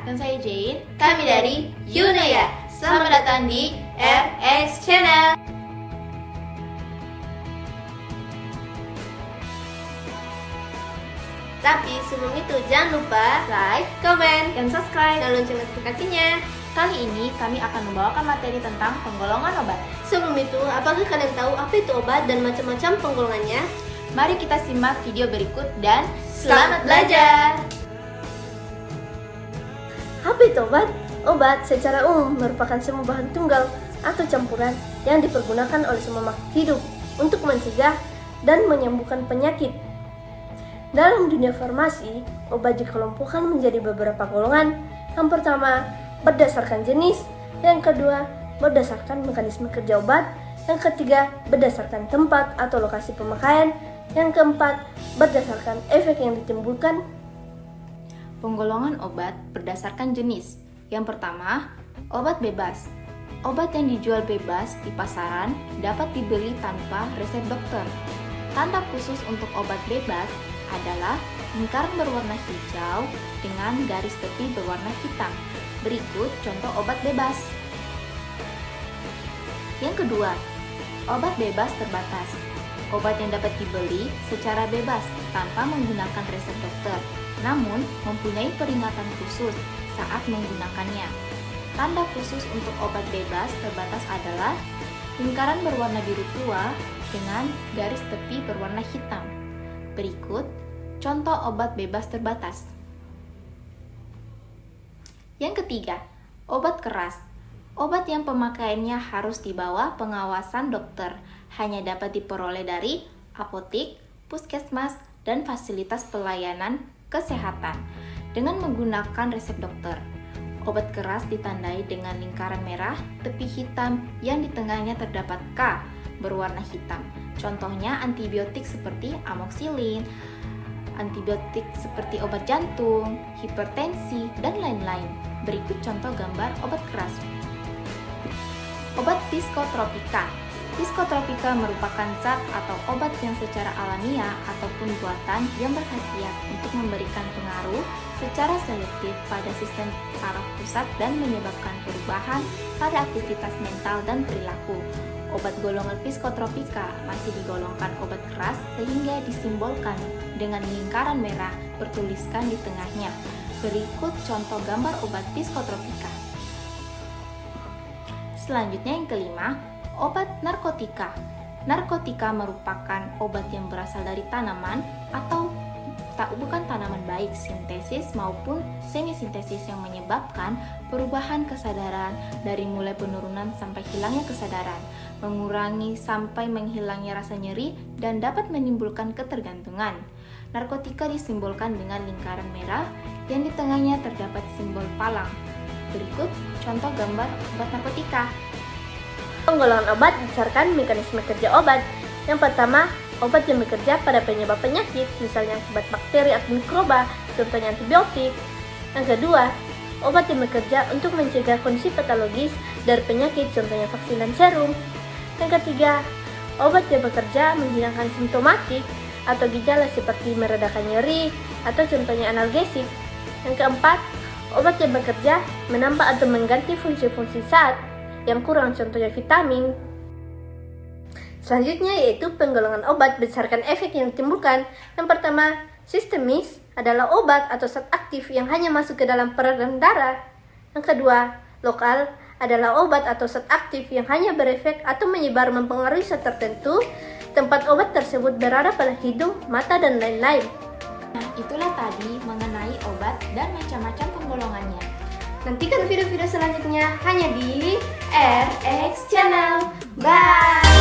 Dan saya Jane. Kami dari Yunaya. Selamat datang di RX Channel. Tapi sebelum itu jangan lupa like, comment, Dan subscribe. dan lonceng notifikasinya. Kali ini kami akan membawakan materi tentang penggolongan obat. Sebelum itu, apakah kalian tahu apa itu obat dan macam-macam penggolongannya? Mari kita simak video berikut dan selamat belajar. Apa itu obat? Obat secara umum merupakan semua bahan tunggal atau campuran yang dipergunakan oleh semua makhluk hidup untuk mencegah dan menyembuhkan penyakit. Dalam dunia farmasi, obat dikelompokkan menjadi beberapa golongan. Yang pertama, berdasarkan jenis. Yang kedua, berdasarkan mekanisme kerja obat. Yang ketiga, berdasarkan tempat atau lokasi pemakaian. Yang keempat, berdasarkan efek yang ditimbulkan. Penggolongan obat berdasarkan jenis. Yang pertama, obat bebas. Obat yang dijual bebas di pasaran dapat dibeli tanpa resep dokter. Tanda khusus untuk obat bebas adalah lingkaran berwarna hijau dengan garis tepi berwarna hitam. Berikut contoh obat bebas. Yang kedua, obat bebas terbatas. Obat yang dapat dibeli secara bebas tanpa menggunakan resep dokter, namun mempunyai peringatan khusus saat menggunakannya. Tanda khusus untuk obat bebas terbatas adalah lingkaran berwarna biru tua dengan garis tepi berwarna hitam. Berikut contoh obat bebas terbatas. Yang ketiga, obat keras. Obat yang pemakaiannya harus di bawah pengawasan dokter, hanya dapat diperoleh dari apotek, puskesmas, dan fasilitas pelayanan kesehatan dengan menggunakan resep dokter. Obat keras ditandai dengan lingkaran merah, tepi hitam yang di tengahnya terdapat K berwarna hitam. Contohnya antibiotik seperti amoxicillin, antibiotik seperti obat jantung, hipertensi, dan lain-lain. Berikut contoh gambar obat keras. Obat psikotropika. Psikotropika merupakan zat atau obat yang secara alamiah ataupun buatan yang berkhasiat untuk memberikan pengaruh secara selektif pada sistem saraf pusat dan menyebabkan perubahan pada aktivitas mental dan perilaku. Obat golongan psikotropika masih digolongkan obat keras sehingga disimbolkan dengan lingkaran merah bertuliskan di tengahnya. Berikut contoh gambar obat psikotropika. Selanjutnya yang kelima, obat narkotika. Narkotika merupakan obat yang berasal dari tanaman atau bukan tanaman baik sintesis maupun semi-sintesis yang menyebabkan perubahan kesadaran dari mulai penurunan sampai hilangnya kesadaran, mengurangi sampai menghilangnya rasa nyeri, dan dapat menimbulkan ketergantungan. Narkotika disimbolkan dengan lingkaran merah yang di tengahnya terdapat simbol palang. Berikut contoh gambar obat narkotika. Penggolongan obat berdasarkan mekanisme kerja obat. Yang pertama, obat yang bekerja pada penyebab penyakit, misalnya akibat bakteri atau mikroba, contohnya antibiotik. Yang kedua, obat yang bekerja untuk mencegah kondisi patologis dari penyakit, contohnya vaksin dan serum. Yang ketiga, obat yang bekerja menghilangkan simptomatik atau gejala seperti meredakan nyeri atau contohnya analgesik. Yang keempat, obat yang bekerja menambah atau mengganti fungsi-fungsi zat yang kurang, contohnya vitamin. Selanjutnya yaitu penggolongan obat berdasarkan efek yang ditimbulkan. Yang pertama, sistemis adalah obat atau zat aktif yang hanya masuk ke dalam peredaran darah. Yang kedua, lokal adalah obat atau zat aktif yang hanya berefek atau menyebar mempengaruhi zat tertentu. Tempat obat tersebut berada pada hidung, mata, dan lain-lain. Nah, itulah tadi mengenai obat dan macam-macam penggolongannya. Nantikan video-video selanjutnya hanya di RX Channel. Bye!